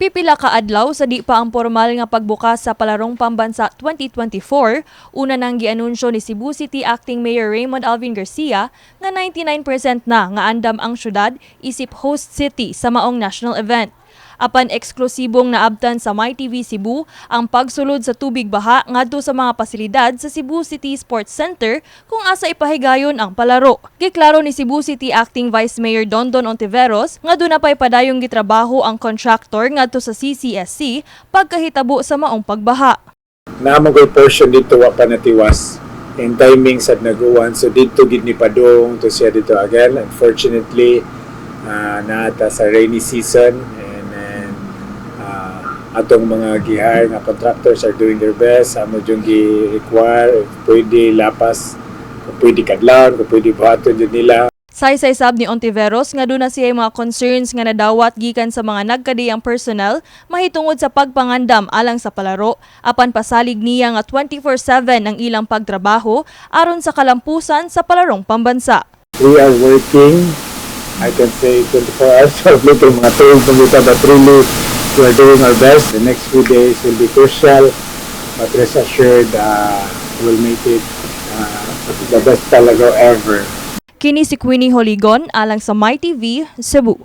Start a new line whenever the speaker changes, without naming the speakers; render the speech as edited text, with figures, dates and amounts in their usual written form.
Pipila ka adlaw sa di pa ang formal nga pagbukas sa Palarong Pambansa 2024, una nang gianunsyo ni Cebu City Acting Mayor Raymond Alvin Garcia nga 99% na nga andam ang syudad isip host city sa maong national event. Apan eksklusibong naabtan sa MyTV Cebu ang pagsulod sa tubig baha ngadto sa mga pasilidad sa Cebu City Sports Center kung asa ipahigayon ang palaro. Giklaro ni Cebu City Acting Vice Mayor Dondon Ontiveros nga doon na pay padayong gitrabaho ang contractor ngadto sa CCSC pagkahitabo sa maong pagbaha.
Naamang portion dito wa pa natiwas and timing sad naguwan, so dito gid ni padong to siya dito again. Unfortunately naata sa rainy season. Atong mga gihire nga contractors are doing their best. Amo yung gi-require, pwede lapas, pwede kadlaw, pwede buhaton dyan nila.
Saysay sab ni Ontiveros nga doon na siya mga concerns nga nadawat gikan sa mga nagkadiyang personnel mahitungod sa pagpangandam alang sa palaro. Apan pasalig niya nga 24/7 ang ilang pagtrabaho aron sa kalampusan sa Palarong Pambansa.
We are working, I can say 24 hours of little mga tuwing pangita, but really we are doing our best. The next few days will be crucial, but rest assured we'll make it the best talaga ever.
Kini si Queenie Joligon alang sa MyTV Cebu.